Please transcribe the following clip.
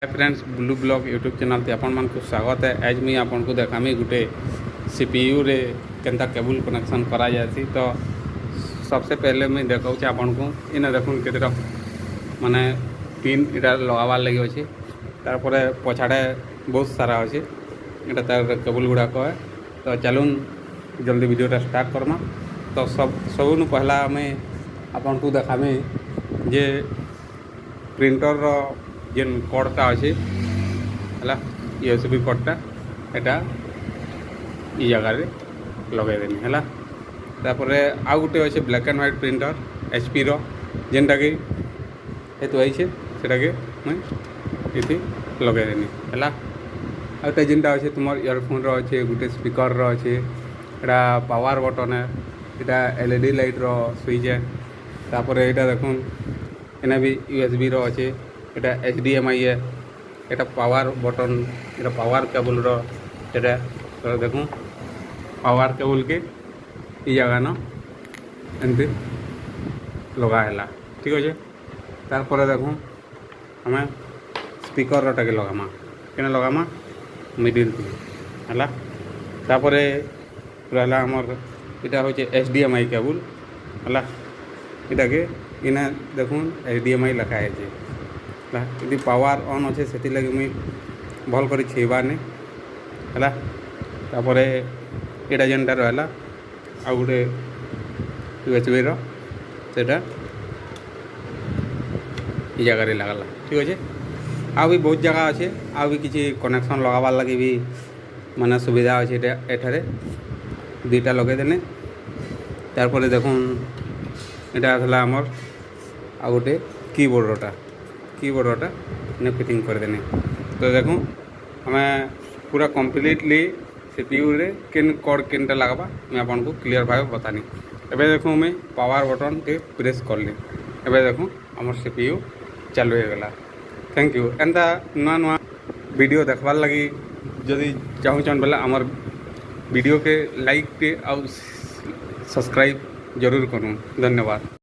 Friends blue blog YouTube channel ते आपण मन को स्वागत है। आज मुझे आपन को देखामी गुटे सीपीयू रे केंता केबल कनेक्शन करा जाती। तो सबसे पहले मैं देखा आपन को इन देखुन केतरा माने पिन इटा लगावार लगे अच्छे। तारपरे पछाड़े बहुत सारा अच्छे इटा तार केबल गुड़ाक है। तो चलून जल्दी वीडियोटा स्टार्ट करमा। तो सबू पहला मैं आपन को देखामी जे प्रिंटर जेन कॉर्डटा अच्छे है यूएसबी कॉर्डटा एटा ई जगह लगे देनी है। तापर आउ गोटे अच्छे black and white printer HP रो जेनटा कि हेतु आई से मुझे ये लगे देनी है। आउटा जेनटा अच्छे तुम इयरफोन रो अच्छे गोटे स्पीकर रो अच्छे एटा पावर बटन है एटा एलईडी लाइट रो स्विच है। तापर यहाँ देखून एना भी यूएसबी रो अच्छे एटा एचडीएमआई है एटा पावर बटन एटा पावर केबल रो एटा तो देखूँ पावर केबल के ई जगह न एमती लगा है। ठीक अच्छे तार देखूँ हमें स्पीकर रोटा के लगामा केना लगामा मिडिल है। तापर रहा आमर इटा हूँ एचडीएमआई केबल है इटा के इना देखून एचडीएमआई लिखा है यदि पावर ऑन अच्छे से लगे मुई भल कर छेबार नहीं है। तापर यहाँ जेनटा रहा आ गोटे यूएसबी रोटा ये जगह लगला। ठीक अच्छे आ भी बहुत जगह अच्छे आ भी किसी कनेक्शन लगाबार लगे भी माने सुविधा अच्छे एठारे दुईटा लगे देने। तारपरे देखुन यहाँ आमर आ गोटे कीबोर्डटा ने फिटिंग कर देने। तो देखूँ हमें पूरा कम्प्लीटली सीपीयू रे केन कॉर्ड केनटा लगवा मैं आपन को क्लियर भाव बतानी। एबे देखूँ मैं पावर बटन के प्रेस कर ली एबे देखूँ आमर सीपीयू चालू हो गला। थैंक यू एंता नुआ नुआ वीडियो देखबार लगी जदि चाहूँ बेला आमर वीडियो के लाइक के और सब्सक्राइब जरूर करूँ। धन्यवाद।